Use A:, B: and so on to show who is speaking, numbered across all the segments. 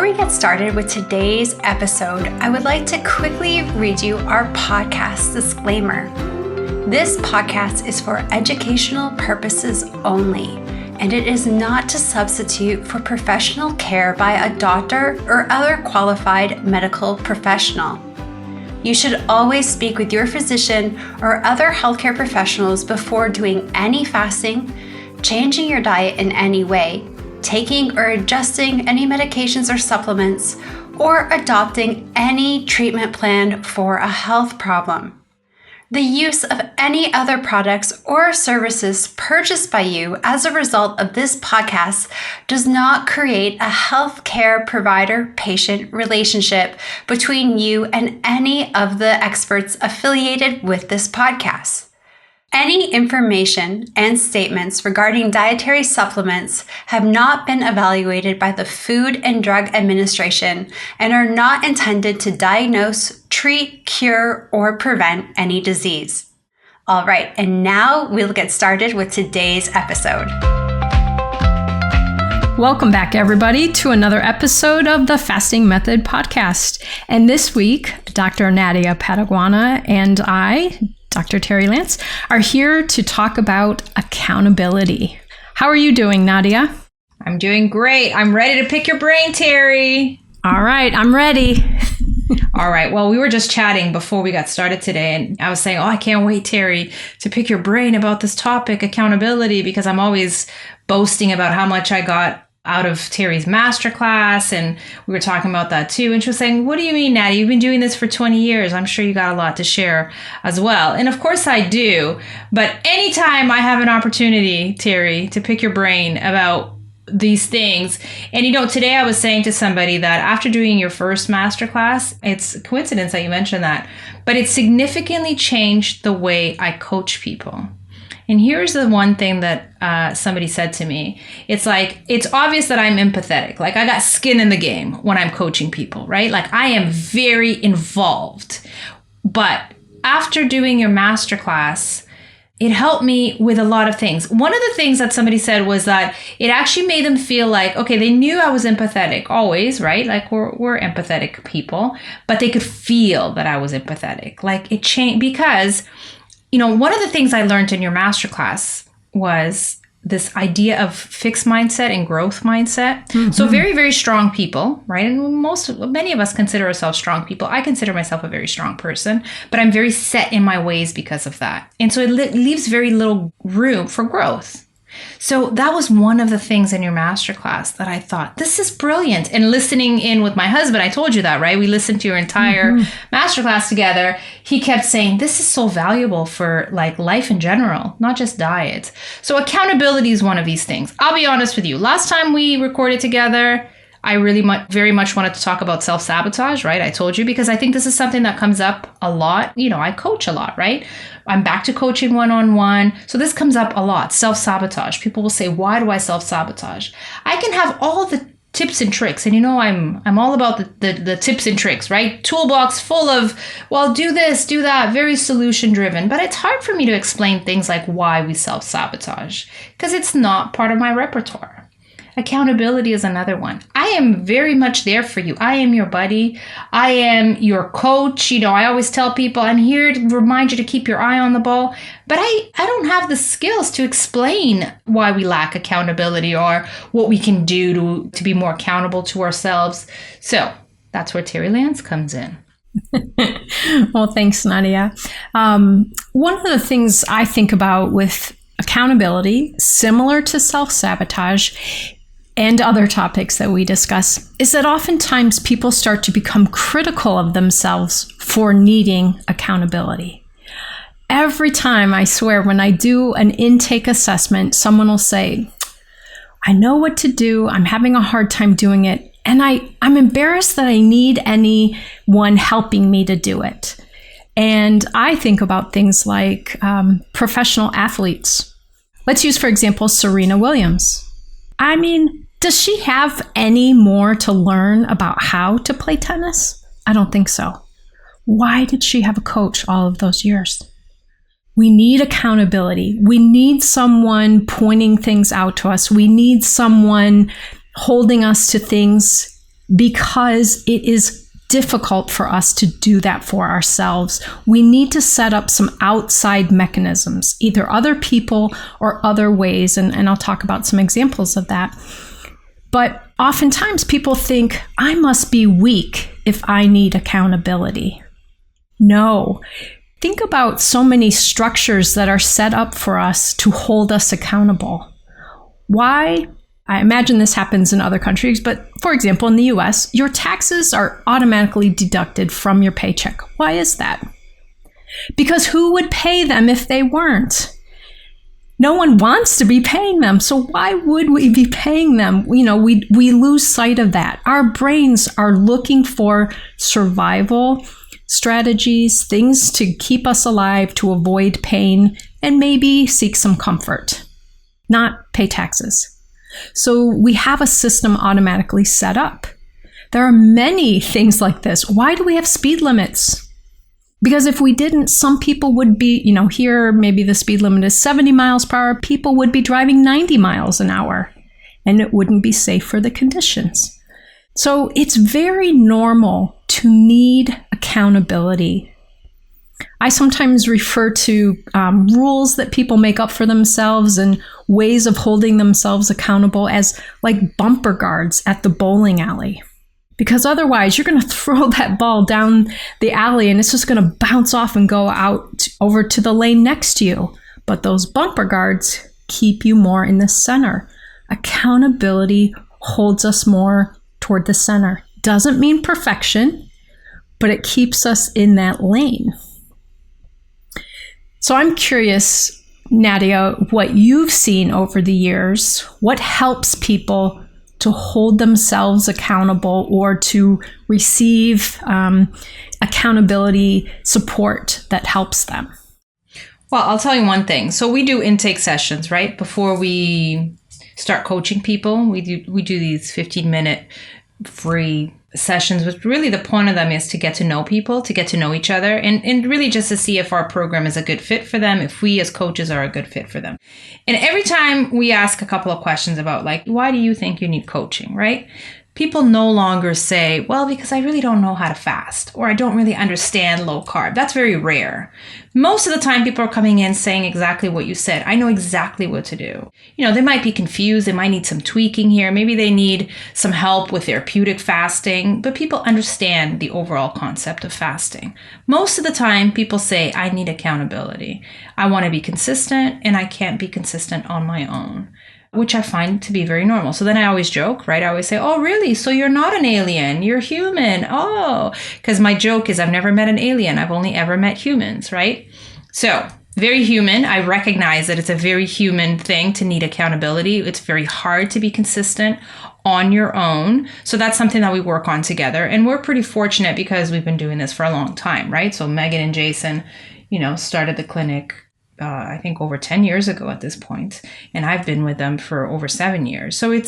A: we get started with today's episode, I would like to quickly read you our podcast disclaimer. This podcast is for educational purposes only, and it is not to substitute for professional care by a doctor or other qualified medical professional. You should always speak with your physician or other healthcare professionals before doing any fasting, changing your diet in any way, taking or adjusting any medications or supplements, or adopting any treatment plan for a health problem. The use of any other products or services purchased by you as a result of this podcast does not create a healthcare provider-patient relationship between you and any of the experts affiliated with this podcast. Any information and statements regarding dietary supplements have not been evaluated by the Food and Drug Administration and are not intended to diagnose, treat, cure, or prevent any disease. All right, and now we'll get started with today's episode.
B: Welcome back, everybody, to another episode of the Fasting Method podcast. And this week, Dr. Nadia Pataguana and I, Dr. Terri Lance, are here to talk about accountability. How are you doing, Nadia?
C: I'm doing great. I'm ready to pick your brain, Terri.
B: All right, I'm ready.
C: All right. Well, we were just chatting before we got started today, and I was saying, I can't wait, Terri, to pick your brain about this topic, accountability, because I'm always boasting about how much I got out of Terri's masterclass, and we were talking about that too. And she was saying, what do you mean, Nadia? You've been doing this for 20 years. I'm sure you got a lot to share as well. And of course I do. But anytime I have an opportunity, Terri, to pick your brain about these things. And today I was saying to somebody that after doing your first masterclass, it's a coincidence that you mentioned that, but it significantly changed the way I coach people. And here's the one thing that somebody said to me. It's like, it's obvious that I'm empathetic. Like I got skin in the game when I'm coaching people, right? Like I am very involved. But after doing your masterclass, it helped me with a lot of things. One of the things that somebody said was that it actually made them feel like, okay, they knew I was empathetic always, right? Like we're empathetic people, but they could feel that I was empathetic. Like it changed because one of the things I learned in your masterclass was this idea of fixed mindset and growth mindset. Mm-hmm. So very, very strong people, right? And many of us consider ourselves strong people. I consider myself a very strong person, but I'm very set in my ways because of that. And so it leaves very little room for growth. So that was one of the things in your masterclass that I thought, this is brilliant. And listening in with my husband, I told you that, right? We listened to your entire masterclass together. He kept saying, this is so valuable for like life in general, not just diet. So accountability is one of these things. I'll be honest with you. Last time we recorded together, I really very much wanted to talk about self-sabotage, right? I told you, because I think this is something that comes up a lot. I coach a lot, right? I'm back to coaching one-on-one. So this comes up a lot, self-sabotage. People will say, why do I self-sabotage? I can have all the tips and tricks. And I'm all about the tips and tricks, right? Toolbox full of, well, do this, do that, very solution driven. But it's hard for me to explain things like why we self-sabotage because it's not part of my repertoire. Accountability is another one. I am very much there for you. I am your buddy. I am your coach. I always tell people I'm here to remind you to keep your eye on the ball. But I don't have the skills to explain why we lack accountability or what we can do to be more accountable to ourselves. So that's where Terri Lance comes in.
B: Well, thanks, Nadia. One of the things I think about with accountability, similar to self-sabotage, and other topics that we discuss, is that oftentimes people start to become critical of themselves for needing accountability. Every time, I swear, when I do an intake assessment, someone will say, I know what to do, I'm having a hard time doing it, and I'm embarrassed that I need anyone helping me to do it. And I think about things like professional athletes. Let's use, for example, Serena Williams. Does she have any more to learn about how to play tennis? I don't think so. Why did she have a coach all of those years? We need accountability. We need someone pointing things out to us. We need someone holding us to things because it is difficult for us to do that for ourselves. We need to set up some outside mechanisms, either other people or other ways. And I'll talk about some examples of that. But oftentimes people think, I must be weak if I need accountability. No. Think about so many structures that are set up for us to hold us accountable. Why? I imagine this happens in other countries, but for example, in the US, your taxes are automatically deducted from your paycheck. Why is that? Because who would pay them if they weren't? No one wants to be paying them, so why would we be paying them? We lose sight of that. Our brains are looking for survival strategies, things to keep us alive, to avoid pain, and maybe seek some comfort, not pay taxes. So we have a system automatically set up. There are many things like this. Why do we have speed limits? Because if we didn't, some people would be, here maybe the speed limit is 70 miles per hour. People would be driving 90 miles an hour, and it wouldn't be safe for the conditions. So it's very normal to need accountability. I sometimes refer to rules that people make up for themselves and ways of holding themselves accountable as like bumper guards at the bowling alley. Because otherwise you're going to throw that ball down the alley and it's just going to bounce off and go out over to the lane next to you. But those bumper guards keep you more in the center. Accountability holds us more toward the center. Doesn't mean perfection, but it keeps us in that lane. So I'm curious, Nadia, what you've seen over the years, what helps people to hold themselves accountable or to receive accountability support that helps them?
C: Well, I'll tell you one thing. So we do intake sessions, right? Before we start coaching people, we do these 15-minute free sessions, which really the point of them is to get to know people, to get to know each other, and really just to see if our program is a good fit for them, if we as coaches are a good fit for them. And every time we ask a couple of questions about why do you think you need coaching, right? People no longer say, well, because I really don't know how to fast, or I don't really understand low carb. That's very rare. Most of the time, people are coming in saying exactly what you said. I know exactly what to do. They might be confused. They might need some tweaking here. Maybe they need some help with therapeutic fasting, but people understand the overall concept of fasting. Most of the time, people say, I need accountability. I want to be consistent, and I can't be consistent on my own, which I find to be very normal. So then I always joke, right? I always say, oh, really? So you're not an alien, you're human. Oh, because my joke is I've never met an alien. I've only ever met humans, right? So very human. I recognize that it's a very human thing to need accountability. It's very hard to be consistent on your own. So that's something that we work on together. And we're pretty fortunate because we've been doing this for a long time, right? So Megan and Jason, started the clinic I think over 10 years ago at this point, and I've been with them for over 7 years. So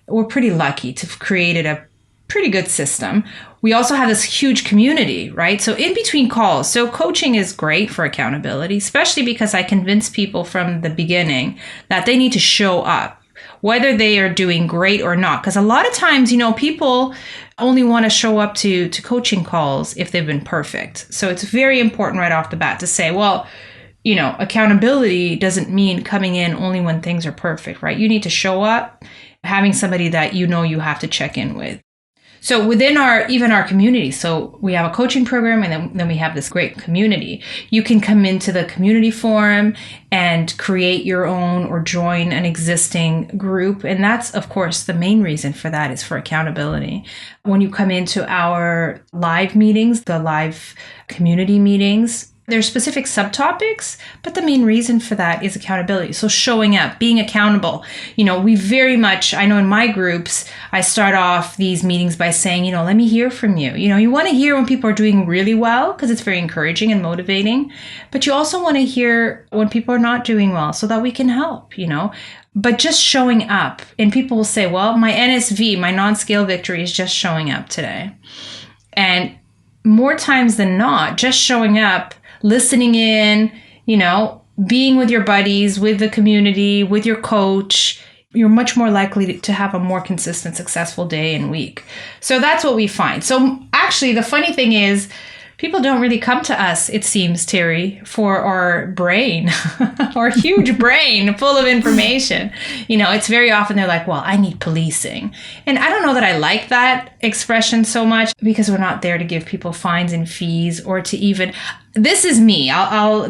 C: we're pretty lucky to have created a pretty good system. We also have this huge community, right? So in between calls, so coaching is great for accountability, especially because I convince people from the beginning that they need to show up, whether they are doing great or not. Because a lot of times, people only want to show up to coaching calls if they've been perfect. So it's very important right off the bat to say, well, accountability doesn't mean coming in only when things are perfect, right? You need to show up, having somebody that you have to check in with. So within our community, so we have a coaching program, and then we have this great community. You can come into the community forum and create your own or join an existing group. And that's, of course, the main reason for that is for accountability. When you come into our live meetings, the live community meetings, there's specific subtopics, but the main reason for that is accountability. So showing up, being accountable. We very much, I know in my groups, I start off these meetings by saying, let me hear from you. You want to hear when people are doing really well because it's very encouraging and motivating, but you also want to hear when people are not doing well so that we can help, But just showing up, and people will say, well, my NSV, my non-scale victory is just showing up today. And more times than not, just showing up, listening in, being with your buddies, with the community, with your coach, you're much more likely to have a more consistent, successful day and week. So that's what we find. So actually, the funny thing is, people don't really come to us, it seems, Terri, for our brain, our huge brain full of information. It's very often they're like, well, I need policing. And I don't know that I like that expression so much, because we're not there to give people fines and fees or to even, this is me,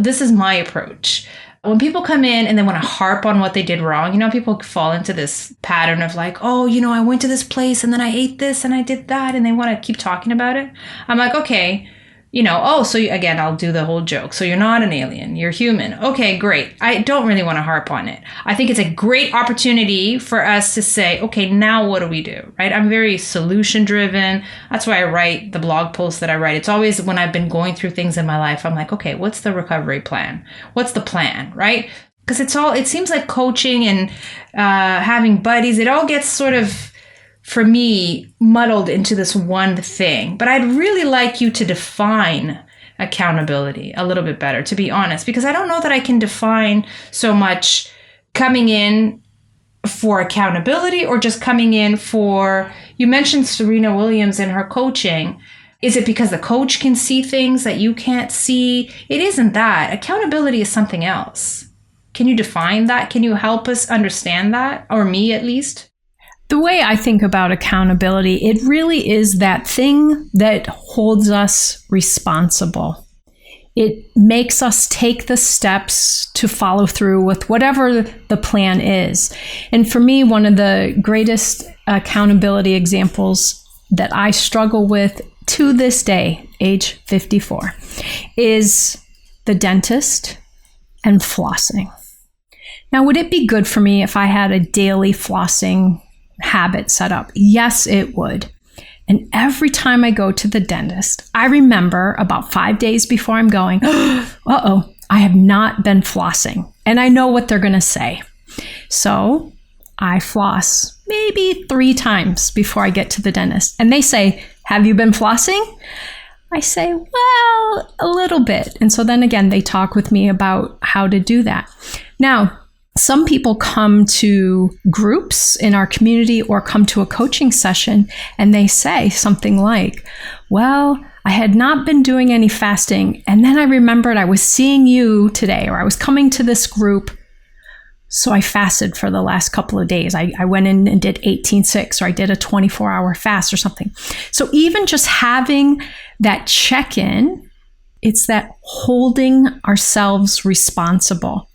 C: this is my approach. When people come in and they want to harp on what they did wrong, people fall into this pattern of like, oh, I went to this place and then I ate this and I did that, and they want to keep talking about it. I'm like, okay, again, I'll do the whole joke. So you're not an alien, you're human. Okay, great. I don't really want to harp on it. I think it's a great opportunity for us to say, okay, now what do we do, right? I'm very solution driven. That's why I write the blog posts that I write. It's always when I've been going through things in my life, I'm like, okay, what's the recovery plan? What's the plan, right? Because it seems like coaching and having buddies, it all gets sort of, for me, muddled into this one thing. But I'd really like you to define accountability a little bit better, to be honest, because I don't know that I can define so much coming in for accountability or just coming in for, you mentioned Serena Williams and her coaching. Is it because the coach can see things that you can't see? It isn't that. Accountability is something else. Can you define that? Can you help us understand that? Or me, at least?
B: The way I think about accountability, it really is that thing that holds us responsible. It makes us take the steps to follow through with whatever the plan is. And for me, one of the greatest accountability examples that I struggle with to this day, age 54, is the dentist and flossing. Now, would it be good for me if I had a daily flossing habit set up? Yes, it would. And every time I go to the dentist, I remember about 5 days before I'm going, I have not been flossing. And I know what they're going to say. So I floss maybe 3 times before I get to the dentist. And they say, have you been flossing? I say, well, a little bit. And so then again, they talk with me about how to do that. Now, some people come to groups in our community or come to a coaching session and they say something like, well, I had not been doing any fasting. And then I remembered I was seeing you today, or I was coming to this group. So I fasted for the last couple of days. I went in and did 18-6, or I did a 24-hour fast or something. So even just having that check-in, it's that holding ourselves responsible.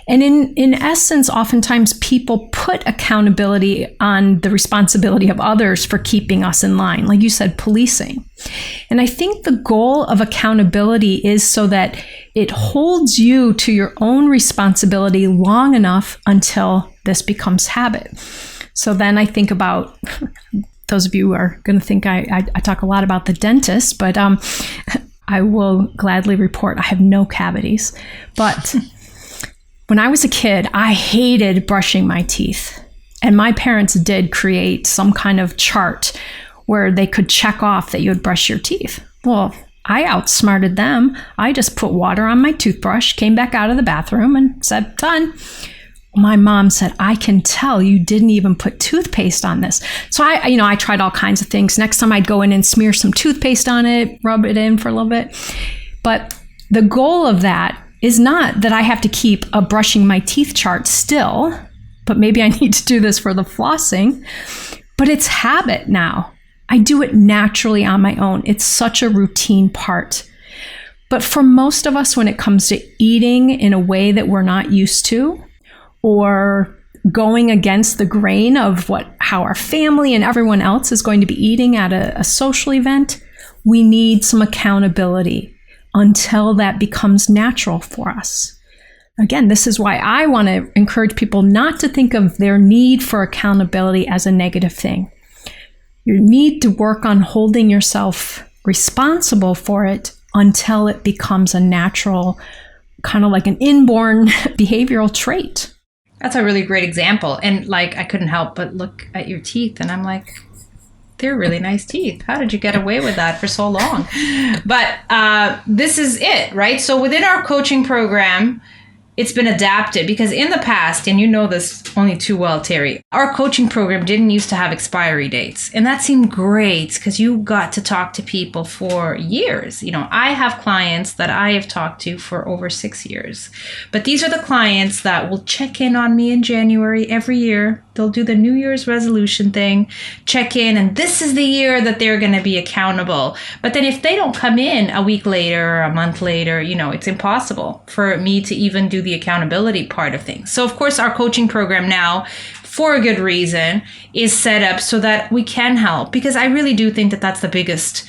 B: And in essence, oftentimes people put accountability on the responsibility of others for keeping us in line. Like you said, policing. And I think the goal of accountability is so that it holds you to your own responsibility long enough until this becomes habit. So then I think about, those of you who are going to think I talk a lot about the dentist, but I will gladly report I have no cavities. But when I was a kid, I hated brushing my teeth. And my parents did create some kind of chart where they could check off that you would brush your teeth. Well, I outsmarted them. I just put water on my toothbrush, came back out of the bathroom and said, done. My mom said, I can tell you didn't even put toothpaste on this. So I tried all kinds of things. Next time I'd go in and smear some toothpaste on it, rub it in for a little bit. But the goal of that is not that I have to keep a brushing my teeth chart still, but maybe I need to do this for the flossing, but it's habit now. I do it naturally on my own. It's such a routine part. But for most of us, when it comes to eating in a way that we're not used to, or going against the grain of how our family and everyone else is going to be eating at a social event, we need some accountability until that becomes natural for us. Again, this is why I want to encourage people not to think of their need for accountability as a negative thing. You need to work on holding yourself responsible for it until it becomes a natural, kind of like an inborn behavioral trait.
C: That's a really great example. And I couldn't help but look at your teeth and I'm like, they're really nice teeth. How did you get away with that for so long? But this is it, right? So within our coaching program, it's been adapted, because in the past, and you know this only too well, Terri, our coaching program didn't used to have expiry dates. And that seemed great because you got to talk to people for years. I have clients that I have talked to for over 6 years. But these are the clients that will check in on me in January every year. They'll do the New Year's resolution thing, check in, and this is the year that they're going to be accountable. But then if they don't come in a week later or a month later, it's impossible for me to even do the accountability part of things. So of course, our coaching program now, for a good reason, is set up so that we can help, because I really do think that that's the biggest,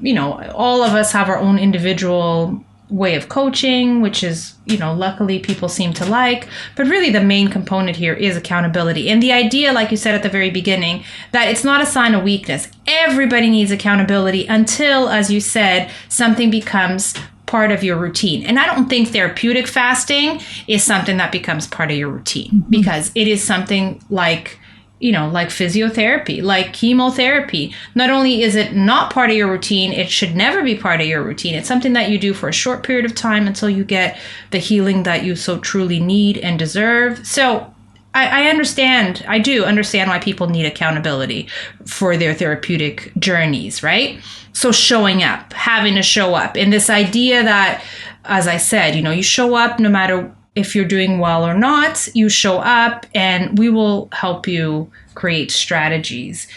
C: all of us have our own individual way of coaching, which is, luckily people seem to like. But really the main component here is accountability. And the idea, like you said at the very beginning, that it's not a sign of weakness. Everybody needs accountability until, as you said, something becomes part of your routine. And I don't think therapeutic fasting is something that becomes part of your routine, because it is something like physiotherapy, like chemotherapy. Not only is it not part of your routine, it should never be part of your routine. It's something that you do for a short period of time until you get the healing that you so truly need and deserve. So I do understand why people need accountability for their therapeutic journeys, right? So showing up, having to show up. And this idea that, as I said, you show up no matter if you're doing well or not, you show up, and we will help you create strategies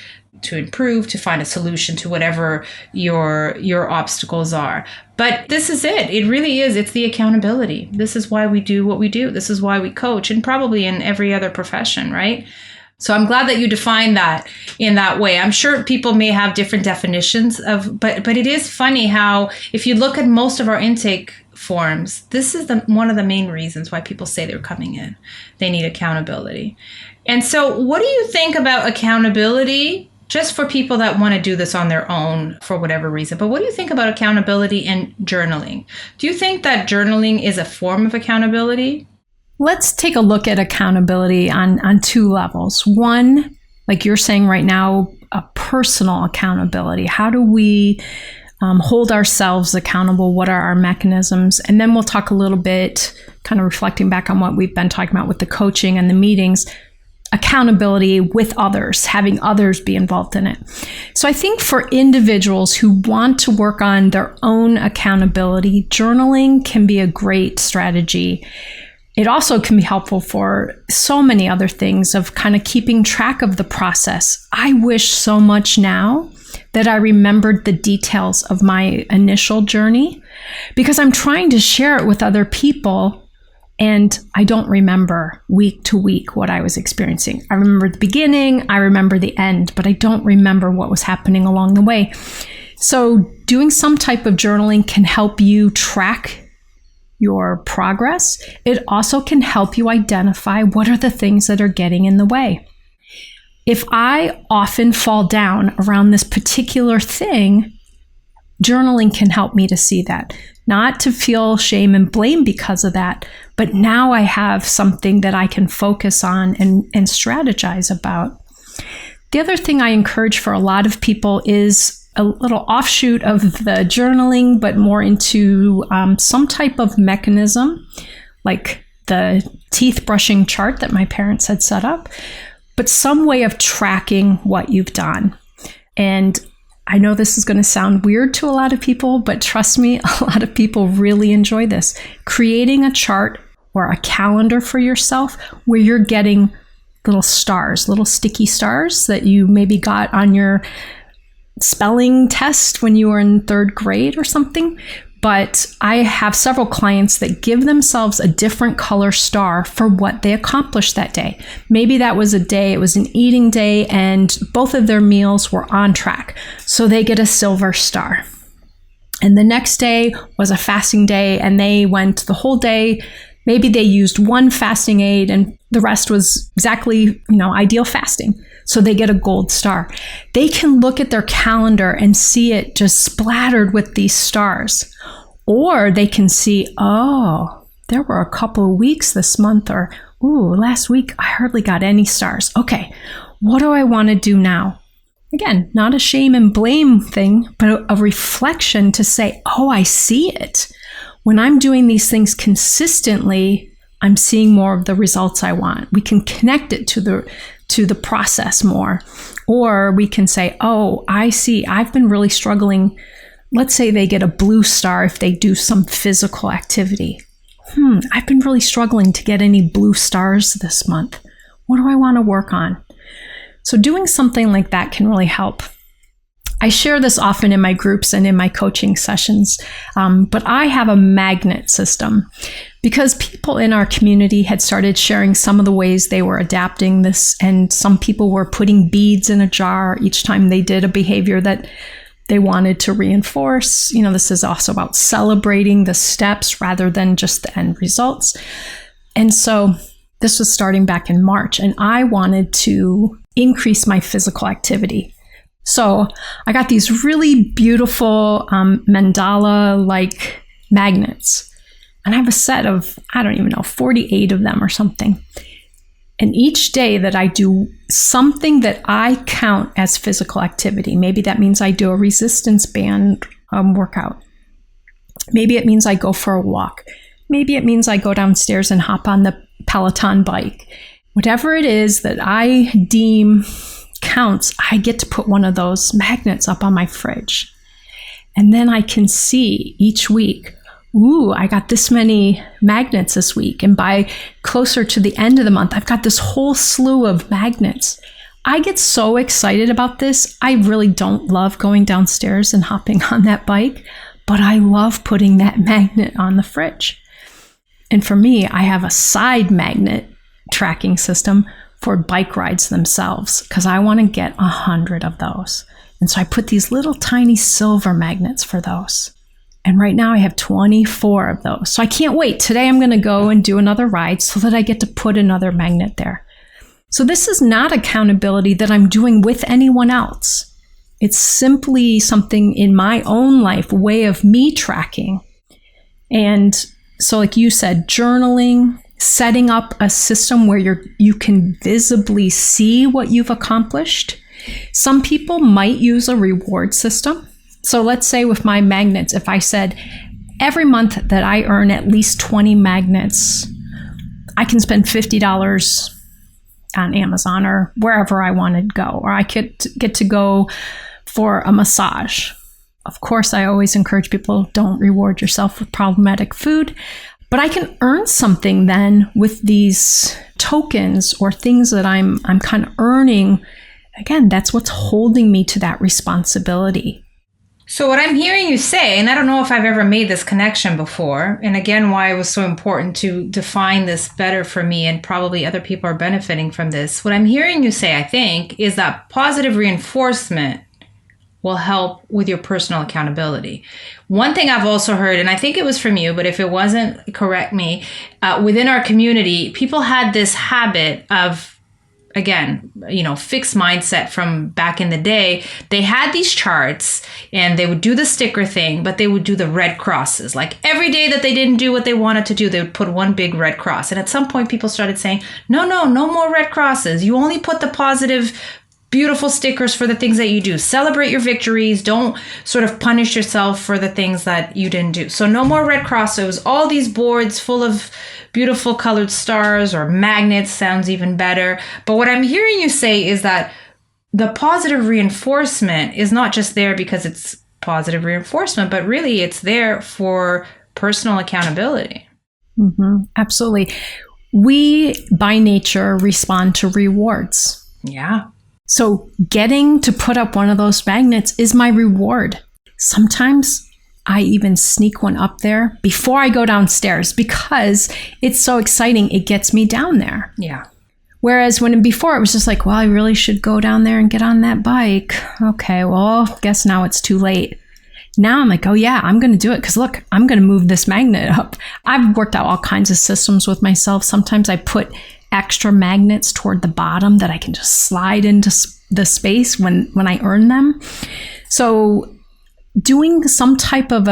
C: to improve, to find a solution to whatever your obstacles are. But this is it. It really is. It's the accountability. This is why we do what we do. This is why we coach, and probably in every other profession, right? So I'm glad that you define that in that way. I'm sure people may have different definitions but it is funny how, if you look at most of our intake forms, this is one of the main reasons why people say they're coming in. They need accountability. And so what do you think about accountability, just for people that want to do this on their own for whatever reason? But what do you think about accountability and journaling? Do you think that journaling is a form of accountability?
B: Let's take a look at accountability on two levels. One, like you're saying right now, a personal accountability. How do we hold ourselves accountable? What are our mechanisms? And then we'll talk a little bit, kind of reflecting back on what we've been talking about with the coaching and the meetings, accountability with others, having others be involved in it. So I think for individuals who want to work on their own accountability, journaling can be a great strategy. It also can be helpful for so many other things of kind of keeping track of the process. I wish so much now that I remembered the details of my initial journey, because I'm trying to share it with other people and I don't remember week to week what I was experiencing. I remember the beginning, I remember the end, but I don't remember what was happening along the way. So doing some type of journaling can help you track your progress. It also can help you identify what are the things that are getting in the way. If I often fall down around this particular thing, journaling can help me to see that. Not to feel shame and blame because of that, but now I have something that I can focus on and strategize about. The other thing I encourage for a lot of people is a little offshoot of the journaling, but more into some type of mechanism, like the teeth brushing chart that my parents had set up, but some way of tracking what you've done. And I know this is going to sound weird to a lot of people, but trust me, a lot of people really enjoy this. Creating a chart or a calendar for yourself where you're getting little stars, little sticky stars that you maybe got on your spelling test when you were in 3rd grade or something. But I have several clients that give themselves a different color star for what they accomplished that day. Maybe that was a day, it was an eating day, and both of their meals were on track. So they get a silver star. And the next day was a fasting day, and they went the whole day. Maybe they used one fasting aid and the rest was exactly, ideal fasting. So they get a gold star. They can look at their calendar and see it just splattered with these stars. Or they can see, oh, there were a couple of weeks this month, or, last week I hardly got any stars. Okay, what do I want to do now? Again, not a shame and blame thing, but a reflection to say, oh, I see it. When I'm doing these things consistently, I'm seeing more of the results I want. We can connect it to the process more. Or we can say, oh, I see, I've been really struggling. Let's say they get a blue star if they do some physical activity. I've been really struggling to get any blue stars this month. What do I want to work on? So doing something like that can really help. I share this often in my groups and in my coaching sessions, but I have a magnet system because people in our community had started sharing some of the ways they were adapting this, and some people were putting beads in a jar each time they did a behavior that they wanted to reinforce. This is also about celebrating the steps rather than just the end results. And so this was starting back in March, and I wanted to increase my physical activity. So I got these really beautiful mandala-like magnets. And I have a set of, 48 of them or something. And each day that I do something that I count as physical activity, maybe that means I do a resistance band workout. Maybe it means I go for a walk. Maybe it means I go downstairs and hop on the Peloton bike. Whatever it is that I deem counts, I get to put one of those magnets up on my fridge. And then I can see each week, I got this many magnets this week. And by closer to the end of the month, I've got this whole slew of magnets. I get so excited about this. I really don't love going downstairs and hopping on that bike, but I love putting that magnet on the fridge. And for me, I have a side magnet tracking system for bike rides themselves because I want to get 100 of those. And so I put these little tiny silver magnets for those. And right now I have 24 of those. So I can't wait. Today I'm going to go and do another ride so that I get to put another magnet there. So this is not accountability that I'm doing with anyone else. It's simply something in my own life, way of me tracking. And so like you said, journaling, setting up a system where you can visibly see what you've accomplished. Some people might use a reward system. So let's say with my magnets, if I said every month that I earn at least 20 magnets, I can spend $50 on Amazon or wherever I want to go, or I could get to go for a massage. Of course, I always encourage people, don't reward yourself with problematic food. But I can earn something then with these tokens or things that I'm kind of earning. Again, that's what's holding me to that responsibility.
C: So what I'm hearing you say, and I don't know if I've ever made this connection before, and again, why it was so important to define this better for me, and probably other people are benefiting from this. What I'm hearing you say, I think, is that positive reinforcement will help with your personal accountability. One thing I've also heard, and I think it was from you, but if it wasn't, correct me, within our community, people had this habit of, again, fixed mindset from back in the day. They had these charts and they would do the sticker thing, but they would do the red crosses. Like every day that they didn't do what they wanted to do, they would put one big red cross. And at some point people started saying, no more red crosses. You only put the positive, beautiful stickers for the things that you do. Celebrate your victories. Don't sort of punish yourself for the things that you didn't do. So no more red crosses. All these boards full of beautiful colored stars or magnets sounds even better. But what I'm hearing you say is that the positive reinforcement is not just there because it's positive reinforcement, but really it's there for personal accountability.
B: Mm-hmm. Absolutely. We, by nature, respond to rewards.
C: Yeah.
B: So getting to put up one of those magnets is my reward. Sometimes I even sneak one up there before I go downstairs because it's so exciting. It gets me down there.
C: Yeah.
B: Whereas when before it was just like, well, I really should go down there and get on that bike. Okay, well, guess now it's too late. Now I'm like, oh yeah, I'm going to do it because look, I'm going to move this magnet up. I've worked out all kinds of systems with myself. Sometimes I put extra magnets toward the bottom that I can just slide into the space when I earn them. So doing some type of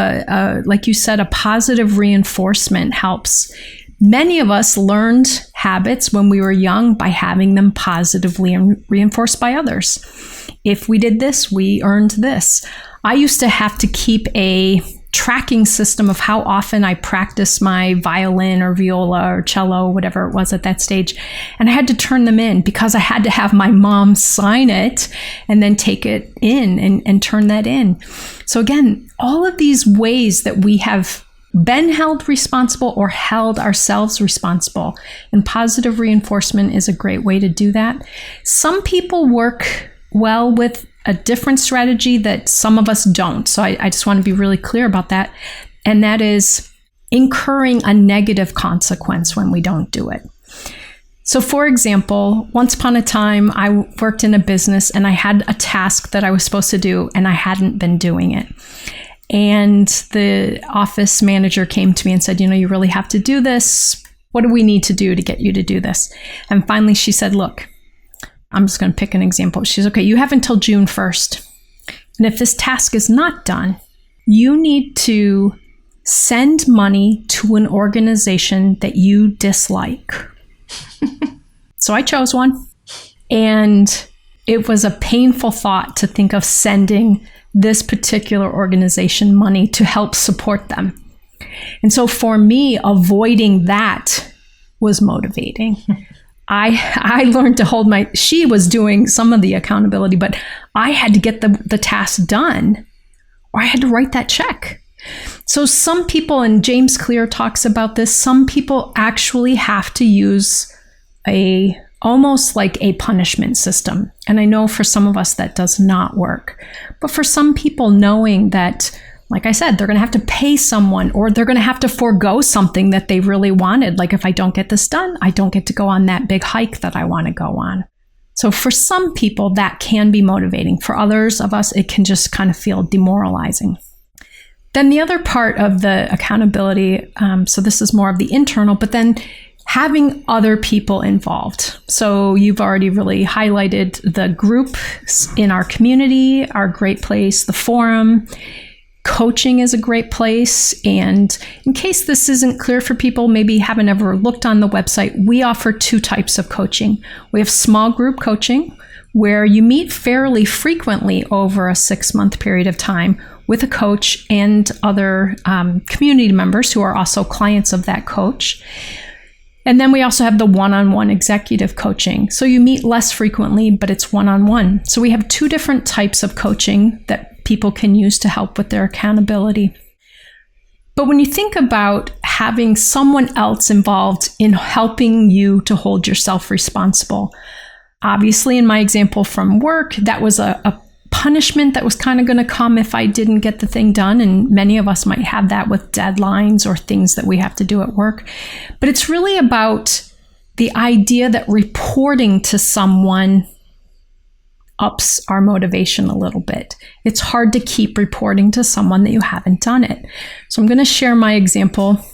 B: like you said, a positive reinforcement helps. Many of us learned habits when we were young by having them positively reinforced by others. If we did this, we earned this. I used to have to keep a tracking system of how often I practiced my violin or viola or cello, whatever it was at that stage. And I had to turn them in because I had to have my mom sign it and then take it in and turn that in. So again, all of these ways that we have been held responsible or held ourselves responsible, and positive reinforcement is a great way to do that. Some people work well with a different strategy that some of us don't. So I just want to be really clear about that. And that is incurring a negative consequence when we don't do it. So for example, once upon a time, I worked in a business and I had a task that I was supposed to do and I hadn't been doing it. And the office manager came to me and said, you really have to do this. What do we need to do to get you to do this? And finally she said, look, I'm just going to pick an example. She's okay, you have until June 1st. And if this task is not done, you need to send money to an organization that you dislike. So I chose one. And it was a painful thought to think of sending this particular organization money to help support them. And so for me, avoiding that was motivating. I learned to hold she was doing some of the accountability, but I had to get the task done or I had to write that check. So some people, and James Clear talks about this, some people actually have to use almost like a punishment system. And I know for some of us that does not work. But for some people, knowing that, like I said, they're going to have to pay someone or they're going to have to forego something that they really wanted. Like if I don't get this done, I don't get to go on that big hike that I want to go on. So for some people, that can be motivating. For others of us, it can just kind of feel demoralizing. Then the other part of the accountability, so this is more of the internal, but then having other people involved. So you've already really highlighted the group in our community, our great place, the forum. Coaching is a great place. And in case this isn't clear for people, maybe haven't ever looked on the website, we offer 2 types of coaching. We have small group coaching, where you meet fairly frequently over a 6-month period of time with a coach and other community members who are also clients of that coach. And then we also have the one-on-one executive coaching. So you meet less frequently, but it's one-on-one. So we have 2 different types of coaching that people can use to help with their accountability. But when you think about having someone else involved in helping you to hold yourself responsible, obviously in my example from work, that was a punishment that was kind of going to come if I didn't get the thing done. And many of us might have that with deadlines or things that we have to do at work. But it's really about the idea that reporting to someone ups our motivation a little bit. It's hard to keep reporting to someone that you haven't done it. So I'm going to share my example.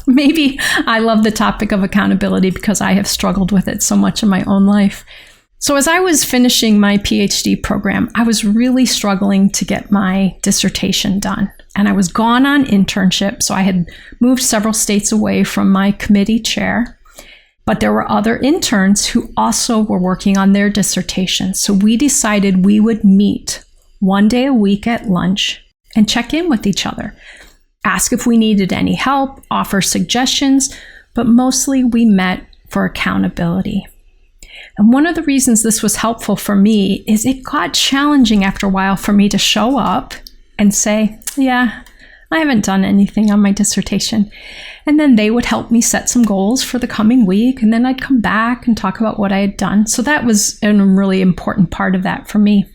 B: Maybe I love the topic of accountability because I have struggled with it so much in my own life. So as I was finishing my PhD program, I was really struggling to get my dissertation done. And I was gone on internship. So I had moved several states away from my committee chair. But there were other interns who also were working on their dissertations. So we decided we would meet one day a week at lunch and check in with each other. Ask if we needed any help, offer suggestions, but mostly we met for accountability. And one of the reasons this was helpful for me is it got challenging after a while for me to show up and say, yeah, I haven't done anything on my dissertation. And then they would help me set some goals for the coming week. And then I'd come back and talk about what I had done. So that was a really important part of that for me.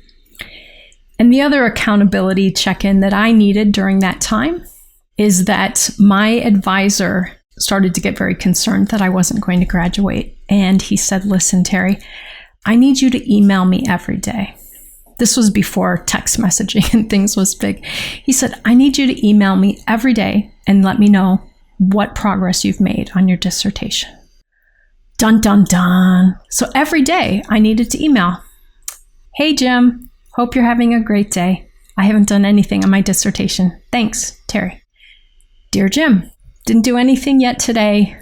B: And the other accountability check-in that I needed during that time is that my advisor started to get very concerned that I wasn't going to graduate. And he said, listen, Terri, I need you to email me every day. This was before text messaging and things was big. He said, I need you to email me every day and let me know what progress you've made on your dissertation. Dun, dun, dun. So every day I needed to email. Hey, Jim, hope you're having a great day. I haven't done anything on my dissertation. Thanks, Terri. Dear Jim, didn't do anything yet today.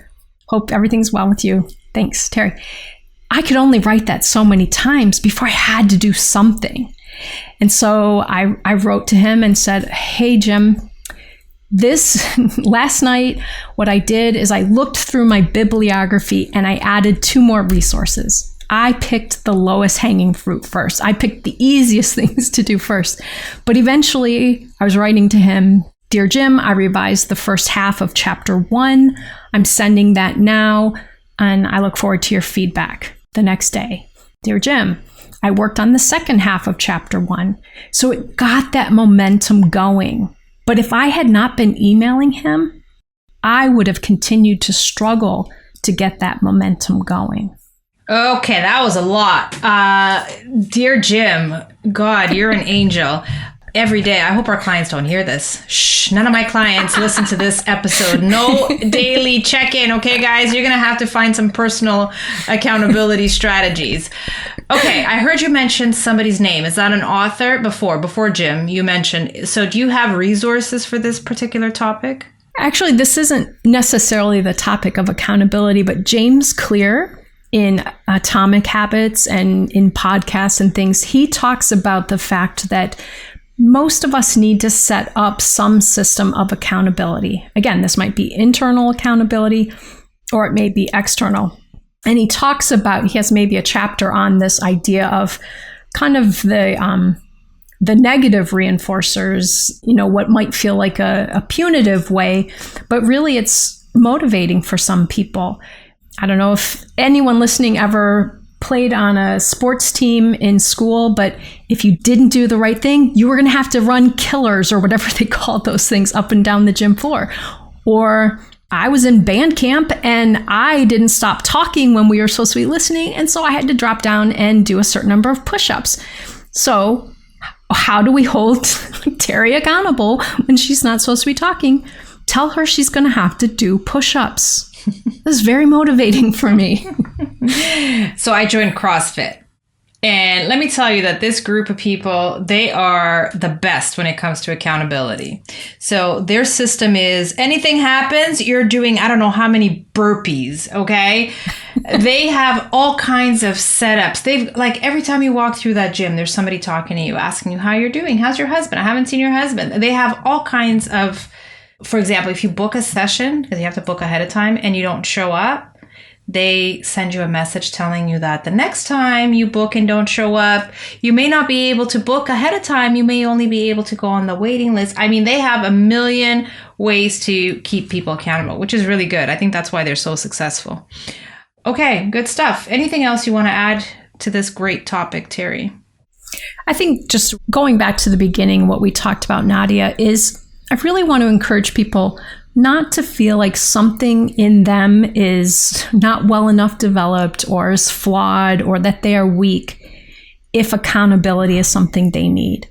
B: Hope everything's well with you. Thanks, Terri. I could only write that so many times before I had to do something. And so I wrote to him and said, hey, Jim, This last night, what I did is I looked through my bibliography and I added 2 more resources. I picked the lowest hanging fruit first. I picked the easiest things to do first. But eventually I was writing to him, "Dear Jim, I revised the first half of chapter 1. I'm sending that now, and I look forward to your feedback." The next day, "Dear Jim, I worked on the second half of chapter 1. So it got that momentum going. But if I had not been emailing him, I would have continued to struggle to get that momentum going."
C: Okay, that was a lot. Dear Jim, God, you're an angel. Every day, I hope our clients don't hear this. Shh, none of my clients listen to this episode. No daily check-in, okay, guys? You're going to have to find some personal accountability strategies. Okay, I heard you mention somebody's name. Is that an author? Before Jim, you mentioned. So do you have resources for this particular topic?
B: Actually, this isn't necessarily the topic of accountability, but James Clear in Atomic Habits and in podcasts and things, he talks about the fact that most of us need to set up some system of accountability. Again, this might be internal accountability or it may be external. And he talks about, he has maybe a chapter on this idea of kind of the negative reinforcers, what might feel like a punitive way, but really it's motivating for some people. I don't know if anyone listening ever played on a sports team in school, but if you didn't do the right thing, you were going to have to run killers or whatever they called those things up and down the gym floor. Or I was in band camp and I didn't stop talking when we were supposed to be listening. And so I had to drop down and do a certain number of push-ups. So how do we hold Terri accountable when she's not supposed to be talking? Tell her she's going to have to do push-ups. This is very motivating for me.
C: So I joined CrossFit. And let me tell you that this group of people, they are the best when it comes to accountability. So their system is anything happens, you're doing, I don't know how many burpees, okay? They have all kinds of setups. They've like every time you walk through that gym, there's somebody talking to you, asking you how you're doing. How's your husband? I haven't seen your husband. They have all kinds of, for example, if you book a session, because you have to book ahead of time and you don't show up, they send you a message telling you that the next time you book and don't show up, you may not be able to book ahead of time. You may only be able to go on the waiting list. I mean, they have a million ways to keep people accountable, which is really good. I think that's why they're so successful. Okay, good stuff. Anything else you want to add to this great topic, Terri?
B: I think just going back to the beginning, what we talked about, Nadia, is I really want to encourage people not to feel like something in them is not well enough developed or is flawed or that they are weak if accountability is something they need.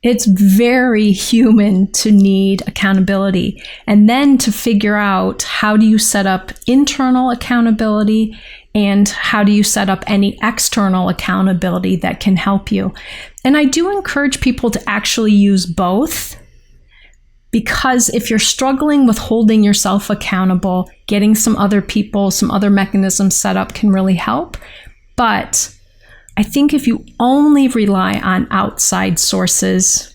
B: It's very human to need accountability, and then to figure out how do you set up internal accountability and how do you set up any external accountability that can help you. And I do encourage people to actually use both. Because if you're struggling with holding yourself accountable, getting some other people, some other mechanisms set up can really help. But I think if you only rely on outside sources,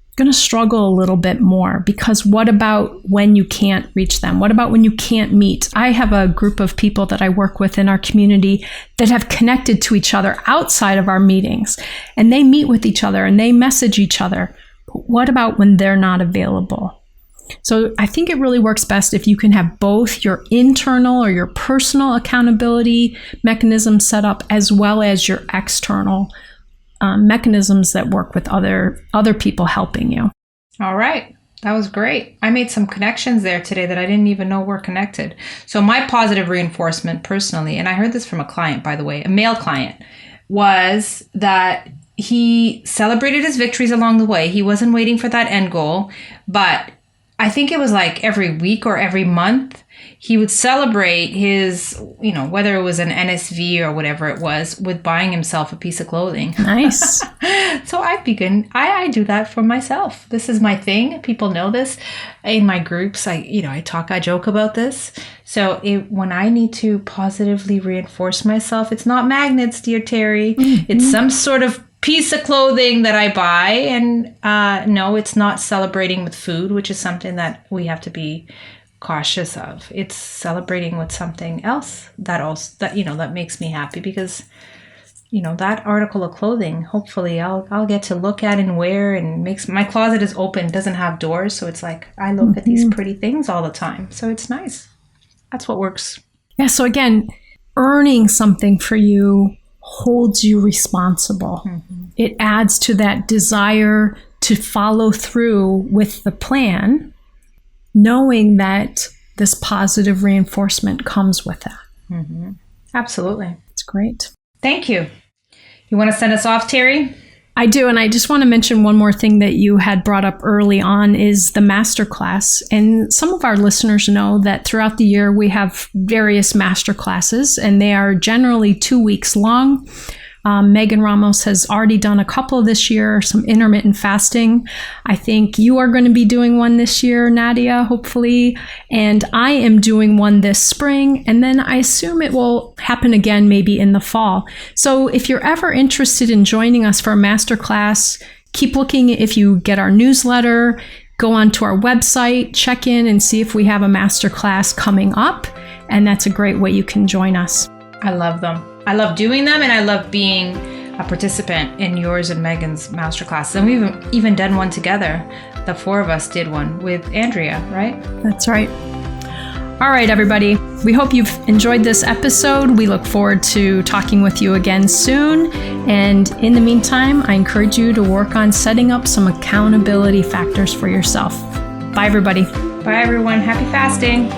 B: you're going to struggle a little bit more. Because what about when you can't reach them? What about when you can't meet? I have a group of people that I work with in our community that have connected to each other outside of our meetings. And they meet with each other and they message each other. What about when they're not available? So I think it really works best if you can have both your internal or your personal accountability mechanisms set up as well as your external mechanisms that work with other people helping you.
C: All right. That was great. I made some connections there today that I didn't even know were connected. So my positive reinforcement personally, and I heard this from a client, by the way, a male client, was that he celebrated his victories along the way. He wasn't waiting for that end goal, but I think it was like every week or every month, he would celebrate his, whether it was an NSV or whatever it was, with buying himself a piece of clothing.
B: Nice.
C: So I do that for myself. This is my thing. People know this. In my groups, I joke about this. So when I need to positively reinforce myself, it's not magnets, dear Terri. Mm-hmm. It's some sort of piece of clothing that I buy. And no, it's not celebrating with food, which is something that we have to be cautious of. It's celebrating with something else that makes me happy, because that article of clothing, hopefully I'll get to look at and wear, and makes my closet is open, doesn't have doors, so it's like I look at these pretty things all the time, so it's nice. That's what works.
B: Yeah, so again, earning something for you holds you responsible. It adds to that desire to follow through with the plan, knowing that this positive reinforcement comes with that.
C: Absolutely.
B: It's great.
C: Thank you. You want to send us off, Terri?
B: I do, and I just want to mention one more thing that you had brought up early on is the masterclass. And some of our listeners know that throughout the year we have various masterclasses, and they are generally 2 weeks long. Megan Ramos has already done a couple this year, some intermittent fasting. I think you are going to be doing one this year, Nadia, hopefully. And I am doing one this spring. And then I assume it will happen again maybe in the fall. So if you're ever interested in joining us for a masterclass, keep looking. If you get our newsletter, go onto our website, check in and see if we have a masterclass coming up. And that's a great way you can join us.
C: I love them. I love doing them, and I love being a participant in yours and Megan's masterclass. And we've even done one together. The four of us did one with Andrea, right?
B: That's right. All right, everybody. We hope you've enjoyed this episode. We look forward to talking with you again soon. And in the meantime, I encourage you to work on setting up some accountability factors for yourself. Bye, everybody.
C: Bye, everyone. Happy fasting.